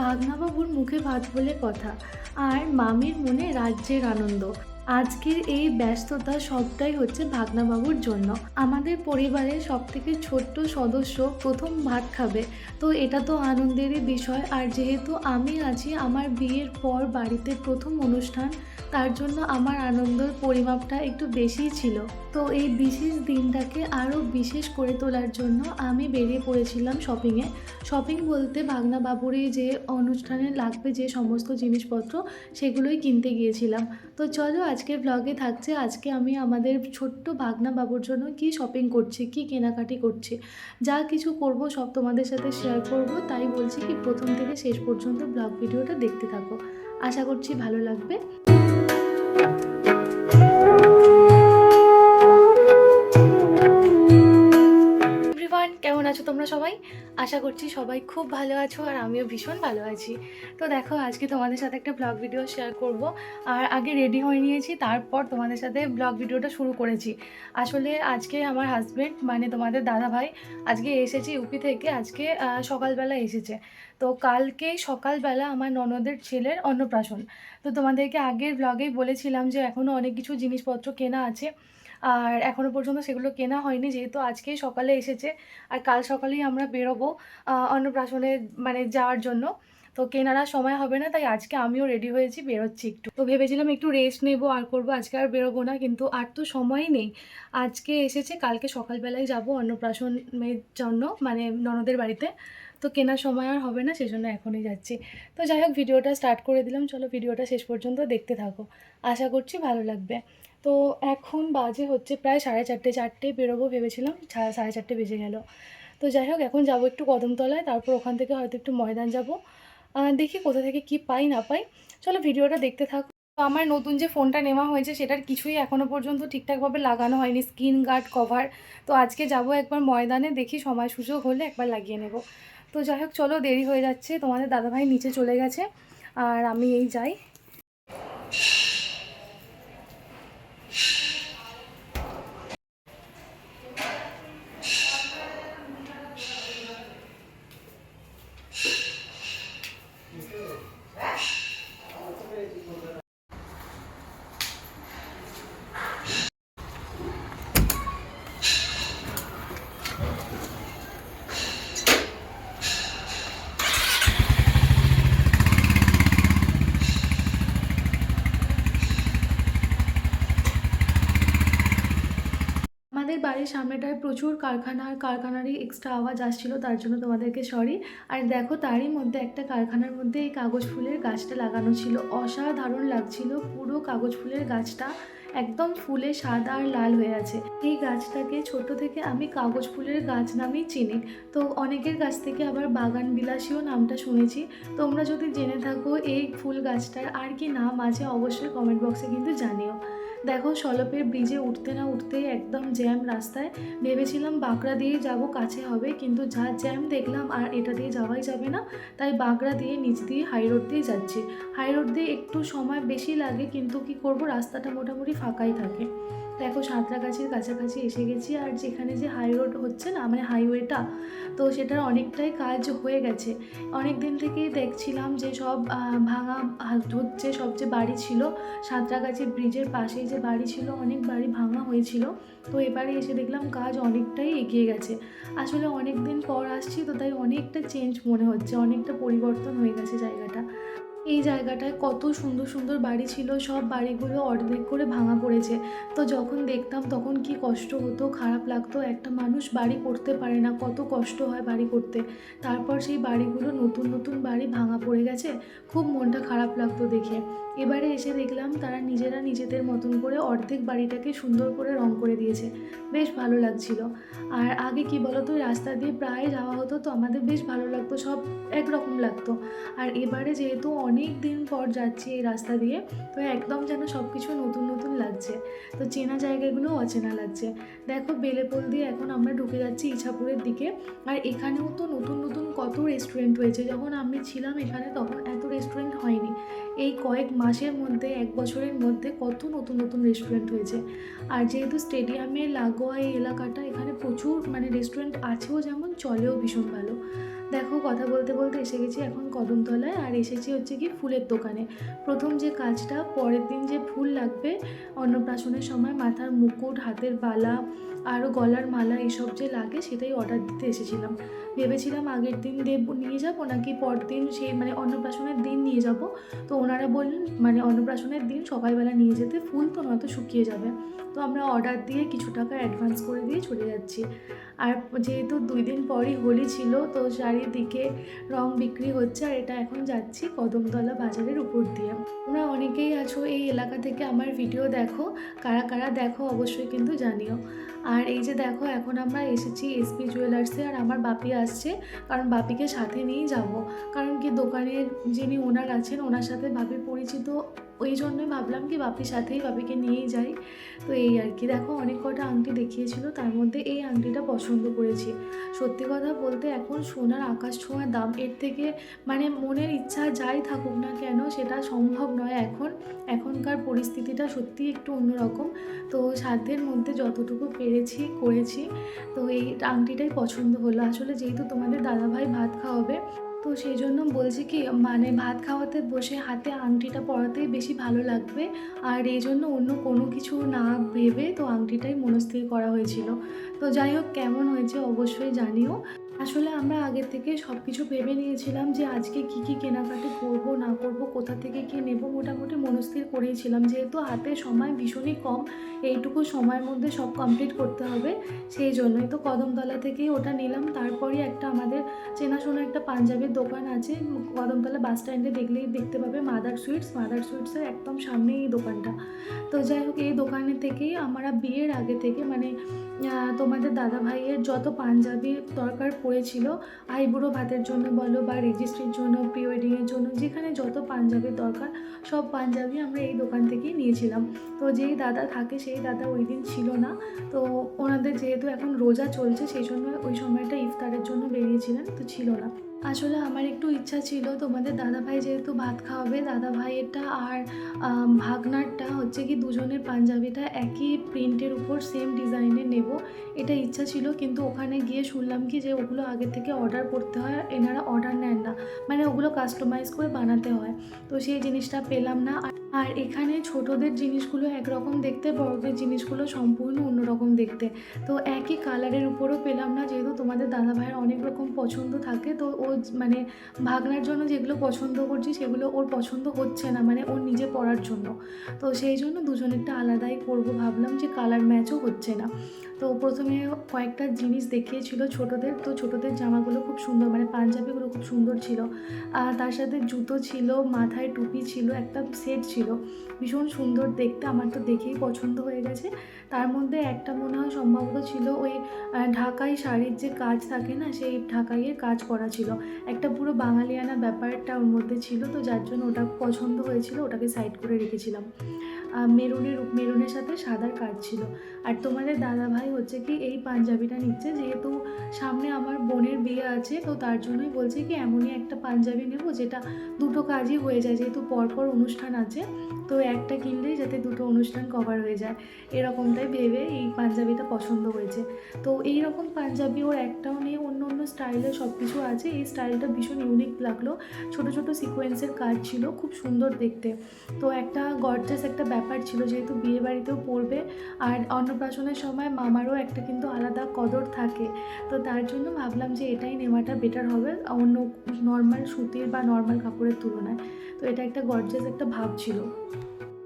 ভাগনাবাবুর মুখে ভাত বলে কথা, আর মামির মনে রাজ্যের আনন্দ। আজকের এই ব্যস্ততা সবটাই হচ্ছে ভাগনাবাবুর জন্য। আমাদের পরিবারের সবথেকে ছোট্ট সদস্য প্রথম ভাত খাবে, তো এটা তো আনন্দেরই বিষয়। আর যেহেতু আমি আছি, আমার বিয়ের পর বাড়িতে প্রথম অনুষ্ঠান, তার জন্য আমার আনন্দের পরিমাপটা একটু বেশিই ছিল। তো এই বিশেষ দিনটাকে আরও বিশেষ করে তোলার জন্য আমি বেরিয়ে পড়েছিলাম শপিংয়ে। শপিং বলতে ভাগনাবাবুর এই যে অনুষ্ঠানে লাগবে যে সমস্ত জিনিসপত্র, সেগুলোই কিনতে গিয়েছিলাম। তো চলো, আজকের ব্লগে থাকছে আজকে আমি আমাদের ছোট্ট ভাগনাবাবুর জন্য কি শপিং করছি, কি কেনাকাটি করছি, যা কিছু করব সব তোমাদের সাথে শেয়ার করব। তাই বলছি কি প্রথম থেকে শেষ পর্যন্ত ব্লগ ভিডিওটা দেখতে থাকো, আশা করছি ভালো লাগবে। এভরিওয়ান, কেমন আছো তোমরা সবাই? আশা করছি সবাই খুব ভালো আছো, আর আমিও ভীষণ ভালো আছি। তো দেখো, আজকে তোমাদের সাথে একটা ব্লগ ভিডিও শেয়ার করব। আর আগে রেডি হয়ে নিয়েছি, তারপর তোমাদের সাথে ব্লগ ভিডিওটা শুরু করেছি। আসলে আজকে আমার হাজব্যান্ড মানে তোমাদের দাদা ভাই আজকে এসেছে ইউপি থেকে, আজকে সকালবেলা এসেছে। তো কালকে সকালবেলা আমার ননদের ছেলের অন্নপ্রাশন। তো তোমাদেরকে আগের ব্লগেই বলেছিলাম যে এখনও অনেক কিছু জিনিসপত্র কেনা আছে, আর এখনও পর্যন্ত সেগুলো কেনা হয়নি, যেহেতু আজকেই সকালে এসেছে। আর কাল সকালেই আমরা বেরোবো অন্নপ্রাশনে মানে যাওয়ার জন্য। তো কেনার আর সময় হবে না, তাই আজকে আমিও রেডি হয়েছি, বেরোচ্ছি একটু। তো ভেবেছিলাম একটু রেস্ট নেবো আর করবো, আজকে আর বেরোবো না, কিন্তু আর তো সময়ই নেই। আজকে এসেছে, কালকে সকালবেলায় যাব অন্নপ্রাশনের জন্য মানে ননদের বাড়িতে। তো কেনার সময় আর হবে না, সেজন্য এখনই যাচ্ছি। তো যাই হোক, ভিডিওটা স্টার্ট করে দিলাম, চলো ভিডিওটা শেষ পর্যন্ত দেখতে থাকো, আশা করছি ভালো লাগবে। তো এখন বাজে হচ্ছে প্রায় 4:30, 4টে বেরোবো ভেবেছিলাম, 4:30 বেজে গেল। তো যাই হোক, এখন যাবো একটু কদমতলায়, তারপর ওখান থেকে হয়তো একটু ময়দান যাব। দেখি কোথা থেকে কি পাই না পাই। চলো ভিডিওটা দেখতে থাকো। তো আমার নতুন যে ফোনটা নেওয়া হয়েছে সেটার কিছুই এখনও পর্যন্ত ঠিকঠাকভাবে লাগানো হয়নি, স্ক্রিন গার্ড কভার। তো আজকে যাব একবার ময়দানে, দেখি সময় সুযোগ হলে একবার লাগিয়ে নেব। তো যাই হোক, চলো দেরি হয়ে যাচ্ছে, তোমাদের দাদাভাই নিচে চলে গেছে আর আমি এই যাই। আমাদের বাড়ির সামনেটায় প্রচুর কারখানা, আর কারখানারই এক্সট্রা আওয়াজ আসছিল, তার জন্য তোমাদেরকে সরি। আর দেখো, তারই মধ্যে একটা কারখানার মধ্যে এই কাগজ ফুলের গাছটা লাগানো ছিল, অসাধারণ লাগছিল। পুরো কাগজ ফুলের গাছটা একদম ফুলে সাদা আর লাল হয়ে আছে। এই গাছটাকে ছোট থেকে আমি কাগজ ফুলের গাছ নামেই চিনি। তো অনেকের কাছ থেকে আবার বাগান বিলাসীও নামটা শুনেছি। তোমরা যদি জেনে থাকো এই ফুল গাছটার আর কি নাম আছে, অবশ্যই কমেন্ট বক্সে কিন্তু জানিও। দেখো, সলপের ব্রিজে উঠতে না উঠতেই একদম জ্যাম রাস্তায়। ভেবেছিলাম বাঁকড়া দিয়ে যাব, কাছে হবে, কিন্তু যা জ্যাম দেখলাম আর এটা দিয়ে যাওয়াই যাবে না, তাই বাঁকড়া দিয়ে নিচ দিয়ে হাই রোড দিয়ে যাচ্ছি। হাই রোড দিয়ে একটু সময় বেশি লাগে, কিন্তু কি করব, রাস্তাটা মোটামুটি ফাঁকাই থাকে। দেখো, সাঁতরাগাছির কাছাকাছি এসে গেছি, আর যেখানে যে হাই রোড হচ্ছে না মানে হাইওয়েটা, তো সেটার অনেকটাই কাজ হয়ে গেছে। অনেক দিন থেকেই দেখছিলাম যে সব ভাঙা হচ্ছে, সব যে বাড়ি ছিল সাঁতরাগাছি ব্রিজের পাশেই যে বাড়ি ছিল, অনেক বাড়ি ভাঙা হয়েছিল। তো এবারে এসে দেখলাম কাজ অনেকটাই এগিয়ে গেছে। আসলে অনেক দিন পর আসছি, তো তাই অনেকটা চেঞ্জ মনে হচ্ছে, অনেকটা পরিবর্তন হয়ে গেছে জায়গাটা। এই জায়গাটায় কত সুন্দর সুন্দর বাড়ি ছিল, সব বাড়িগুলো অর্ধেক করে ভাঙা পড়েছে। তো যখন দেখতাম তখন কি কষ্ট হতো, খারাপ লাগতো। একটা মানুষ বাড়ি করতে পারে না, কত কষ্ট হয় বাড়ি করতে। তারপর সেই বাড়িগুলো নতুন নতুন বাড়ি ভাঙা পড়ে গেছে, খুব মনটা খারাপ লাগতো দেখে। এবারে এসে দেখলাম তারা নিজেরা নিজেদের মতন করে অর্ধেক বাড়িটাকে সুন্দর করে রং করে দিয়েছে, বেশ ভালো লাগছিল। আর আগে কি বলতো, রাস্তা দিয়ে প্রায় যাওয়া হতো, তো আমাদের বেশ ভালো লাগতো, সব একরকম লাগতো। আর এবারে যেহেতু অনেক দিন পর যাচ্ছি এই রাস্তা দিয়ে, তো একদম যেন সব কিছু নতুন নতুন লাগছে। তো চেনা জায়গাগুলো অচেনা লাগছে। দেখো, বেলেপোল দিয়ে এখন আমরা ঢুকে যাচ্ছি ইছাপুরের দিকে। আর এখানেও তো নতুন নতুন কত রেস্টুরেন্ট হয়েছে, যখন আমি ছিলাম এখানে তখন এত রেস্টুরেন্ট হয়নি। এই কয়েক মাসের মধ্যে, এক বছরের মধ্যে কত নতুন নতুন রেস্টুরেন্ট হয়েছে। আর যেহেতু স্টেডিয়ামের লাগোয়া এই এলাকাটা, এখানে প্রচুর মানে রেস্টুরেন্ট আছেও, যেমন চলেও ভীষণ ভালো। দেখো কথা বলতে বলতে এসে গেছি এখন কদমতলায়, আর এসেছি হচ্ছে কি ফুলের দোকানে। প্রথম যে কাজটা, পরের দিন যে ফুল লাগবে অন্নপ্রাশনের সময়, মাথার মুকুট, হাতের বালা, আরও গলার মালা, এসব যে লাগে সেটাই অর্ডার দিতে এসেছিলাম। ভেবেছিলাম আগের দিন নিয়ে যাবো নাকি পরদিন সেই মানে অন্নপ্রাশনের দিন নিয়ে যাব। তো ওনারা বললেন মানে অন্নপ্রাশনের দিন সকালবেলা নিয়ে যেতে, ফুল তো নয়তো শুকিয়ে যাবে। তো আমরা অর্ডার দিয়ে কিছু টাকা অ্যাডভান্স করে দিয়ে চলে যাচ্ছি। আর যেহেতু 2 দিন পরই হোলি ছিল, তো চারিদিকে রং বিক্রি হচ্ছে, আর এটা এখন যাচ্ছি কদমতলা বাজারের উপর দিয়ে। তোমরা অনেকেই আছো এই এলাকা থেকে আমার ভিডিও দেখো, কারা কারা দেখো অবশ্যই কিন্তু জানিও। আর এই যে দেখো এখন আমরা এসেছি এসপি জুয়েলার্সে, আর আমার বাপি আসছে, কারণ বাপিকে সাথে নিয়েই যাব। কারণ কি দোকানের যিনি ওনার আছেন ওনার সাথে বাপির পরিচিত, ওই জন্যই ভাবলাম কি বাপির সাথেই বাপিকে নিয়েই যাই। তো এই আর কি, দেখো অনেক কটা আংটি দেখিয়েছিল, তার মধ্যে এই আংটিটা পছন্দ করেছি। সত্যি কথা বলতে এখন সোনার আকাশ ছোঁয়া দাম, এর থেকে মানে মনের ইচ্ছা যাই থাকুক না কেন সেটা সম্ভব নয় এখনকার পরিস্থিতিটা সত্যি একটু অন্যরকম। তো সাধ্যের মধ্যে যতটুকু পেরেছি করেছি। তো এই আংটিটাই পছন্দ হলো। আসলে যেহেতু তোমাদের দাদাভাই ভাত খাওয়াবে, তো সেই জন্য বলছি কি মানে ভাত খাওয়াতে বসে হাতে আংটিটা পরাতেই বেশি ভালো লাগবে, আর এই জন্য অন্য কোনো কিছু না ভেবে তো আংটিটাই মনস্থির করা হয়েছিল। তো যাই হোক, কেমন হয়েছে অবশ্যই জানিও। আসলে আমরা আগের থেকে সব কিছু ভেবে নিয়েছিলাম যে আজকে কি কি কেনাকাটি করব না করব, কোথা থেকে কি নেব, মোটামুটি মনস্থির করেইছিলাম। যেহেতু হাতে সময় ভীষণই কম, এইটুকু সময়ের মধ্যে সব কমপ্লিট করতে হবে, সেই জন্যই তো কদমতলা থেকেই ওটা নিলাম। তারপরই একটা আমাদের চেনাশোনা একটা পাঞ্জাবির দোকান আছে কদমতলা বাস স্ট্যান্ডে, দেখলেই দেখতে পাবে মাদার সুইটসের একদম সামনেই এই দোকানটা। তো যাই হোক, এই দোকানের থেকেই আমরা বিয়ের আগে থেকে মানে তোমাদের দাদা ভাইয়ের যত পাঞ্জাবি দরকার পড়েছিল, আইবুড়ো ভাতের জন্য বলো বা রেজিস্ট্রির জন্য, প্রি ওয়েডিংয়ের জন্য, যেখানে যত পাঞ্জাবির দরকার সব পাঞ্জাবি আমরা এই দোকান থেকেই নিয়েছিলাম। তো যেই দাদা থাকে সেই দাদা ওই দিন ছিল না, তো ওনাদের যেহেতু এখন রোজা চলছে সেই জন্য ওই সময়টা ইফতারের জন্য বেরিয়েছিলেন, তো ছিল না। আসলে আমার একটু ইচ্ছা ছিল তোমাদের দাদাভাই যেহেতু ভাত খাওয়াবে, দাদাভাইয়েরটা আর ভাগনারটা হচ্ছে কি দুজনের পাঞ্জাবিটা একই প্রিন্টের উপর সেম ডিজাইনের নেব, এটা ইচ্ছা ছিল। কিন্তু ওখানে গিয়ে শুনলাম কি যে ওগুলো আগে থেকে অর্ডার করতে হয়, এনারা অর্ডার নেন না, মানে ওগুলো কাস্টমাইজ করে বানাতে হয়। তো সেই জিনিসটা পেলাম না। আর এখানে ছোটদের জিনিসগুলো একরকম দেখতে, বড়দের জিনিসগুলো সম্পূর্ণ অন্যরকম দেখতে। তো একই কালারের উপরও পেলাম না, যেহেতু তোমাদের দাদাভাইয়ের অনেক রকম পছন্দ থাকে, তো ও মানে ভাগনার জন্য যেগুলো পছন্দ করছি সেগুলো ওর পছন্দ হচ্ছে না, মানে ওর নিজে পরার জন্য। তো সেই জন্য দুজনেরটা আলাদাই করবো ভাবলাম, যে কালার ম্যাচও হচ্ছে না। তো প্রথমে কয়েকটা জিনিস দেখিয়েছিল ছোটদের, তো ছোটদের জামাগুলো খুব সুন্দর, মানে পাঞ্জাবিগুলো খুব সুন্দর ছিল। তার সাথে জুতো ছিল, মাথায় টুপি ছিল, একটা সেট ছিল, ভীষণ সুন্দর দেখতে, আমার তো দেখেই পছন্দ হয়ে গেছে। তার মধ্যে একটা মনে হয় সম্ভবত ছিল ওই ঢাকাই শাড়ির যে কাজ থাকে না, সেই ঢাকাইয়ের কাজ করা ছিল, একটা পুরো বাঙালিয়ানা ব্যাপারটা ওর মধ্যে ছিল, তো যার জন্য ওটা পছন্দ হয়েছিল, ওটাকে সাইড করে রেখেছিলাম। মেরুনের সাথে সাদার কাজ ছিল। আর তোমাদের দাদাভাই হচ্ছে কি এই পাঞ্জাবিটা নিচ্ছে, যেহেতু সামনে আমার বোনের বিয়ে আছে, তো তার জন্যই বলছে কি এমনই একটা পাঞ্জাবি নেব যেটা দুটো কাজই হয়ে যায়, যেহেতু পরপর অনুষ্ঠান আছে, তো একটা কিনলেই যাতে দুটো অনুষ্ঠান কভার হয়ে যায়, এরকমটাই ভেবে এই পাঞ্জাবিটা পছন্দ হয়েছে। তো এই রকম পাঞ্জাবি ওর একটাও নেই, অন্য অন্য স্টাইলের সব কিছু আছে, এই স্টাইলটা ভীষণ ইউনিক লাগলো, ছোট ছোট সিকোয়েন্সের কাজ ছিল, খুব সুন্দর দেখতে। তো একটা গর্জাস একটা ব্যাপার ছিল, যেহেতু বিয়ে বাড়িতেও পরবে, আর অন্নপ্রাশনের সময় মামারও একটা কিন্তু আলাদা কদর থাকে, তো তার জন্য ভাবলাম যে এটাই নেওয়াটা বেটার হবে অন্য নর্মাল সুতির বা নর্মাল কাপড়ের তুলনায়। তো এটা একটা গর্জাস একটা ভাব ছিল।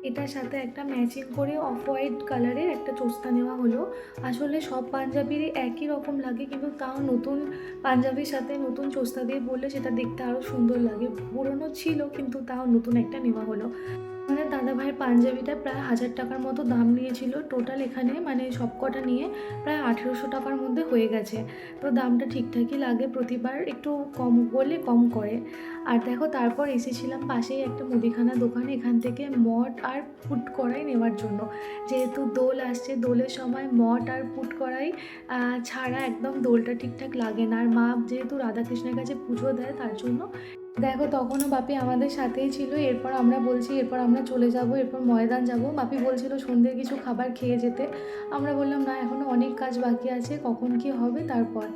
এটার সাথে একটা ম্যাচিং করে অফ হোয়াইট কালারের একটা চোস্তা নেওয়া হলো। আসলে সব পাঞ্জাবিরই একই রকম লাগে, কিন্তু তাও নতুন পাঞ্জাবির সাথে নতুন চোস্তা দিয়ে পরলে সেটা দেখতে আরও সুন্দর লাগে। পুরনো ছিল কিন্তু তাও নতুন একটা নেওয়া হলো। আমাদের দাদাভাইয়ের পাঞ্জাবিটা প্রায় 1000 টাকার মতো দাম নিয়েছিল টোটাল, এখানে মানে সব কটা নিয়ে প্রায় 1800 টাকার মধ্যে হয়ে গেছে। তো দামটা ঠিকঠাকই লাগে, প্রতিবার একটু কম বলে কম করে। আর দেখো তারপর এসেছিলাম পাশেই একটা মুদিখানা দোকানে, এখান থেকে মট আর পুট কড়াই নেওয়ার জন্য, যেহেতু দোল আসছে, দোলের সময় মট আর পুট কড়াই ছাড়া একদম দোলটা ঠিকঠাক লাগে না। আর মা যেহেতু রাধাকৃষ্ণের কাছে পুজো দেয়, তার জন্য দেখো তখনও বাপি আমাদের সাথেই ছিল। এরপর আমরা বলছি এরপর আমরা চলে যাব, এরপর ময়দান যাব। বাপি বলছিল সন্ধ্যের কিছু খাবার খেয়ে যেতে, আমরা বললাম না, এখনও অনেক কাজ বাকি আছে, কখন কি হবে তারপর।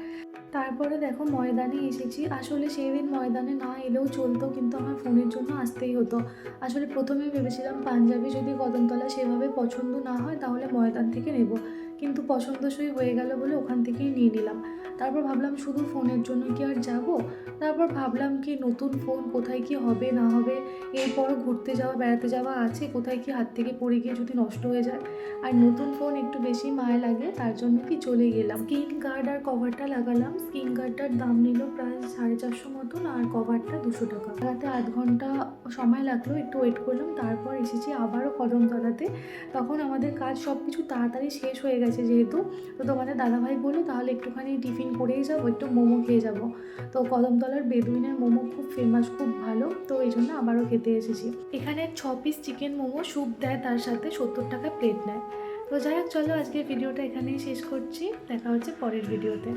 তারপরে দেখো ময়দানে এসেছি। আসলে সেদিন ময়দানে না এলেও চলতো, কিন্তু আমার ফোনের জন্য আসতেই হতো। আসলে প্রথমে ভেবেছিলাম পাঞ্জাবি যদি কদমতলা সেভাবে পছন্দ না হয় তাহলে ময়দান থেকে নেব, কিন্তু পছন্দসই হয়ে গেল বলে ওখান থেকেই নিয়ে নিলাম। তারপর ভাবলাম শুধু ফোনের জন্য কি আর যাব। তারপর ভাবলাম কি নতুন ফোন কোথায় কি হবে না হবে, এরপরও ঘুরতে যাওয়া বেড়াতে যাওয়া আছে, কোথায় কি হাত থেকে পড়ে গিয়ে যদি নষ্ট হয়ে যায়। আর নতুন ফোন একটু বেশি মায় লাগে, তার জন্য কি চলে গেলাম। স্ক্রিন গার্ড আর কভারটা লাগালাম। স্ক্রিন গার্ডটার দাম নিল প্রায় 450 মতন, আর কভারটা 200 টাকা। লাগাতে আধ ঘন্টা সময় লাগলো, একটু ওয়েট করলাম। তারপর এসেছি আবারও কদমতলাতে। তখন আমাদের কাজ সব কিছু তাড়াতাড়ি শেষ হয়ে গেছে যেহেতু, তো তোমাদের দাদাভাই বললো তাহলে একটুখানি টিফিন করেই যাবো, একটু মোমো খেয়ে যাব। তো কদমতলার বেদুইনের মোমো খুব ফেমাস, খুব ভালো, তো এই জন্য আবারও খেতে এসেছি। এখানে 6 পিস চিকেন মোমো, স্যুপ দেয়, তার সাথে 70 টাকা প্লেট নেয়। তো যাই হোক, চলো আজকের ভিডিওটা এখানেই শেষ করছি। দেখা হচ্ছে পরের ভিডিওতে।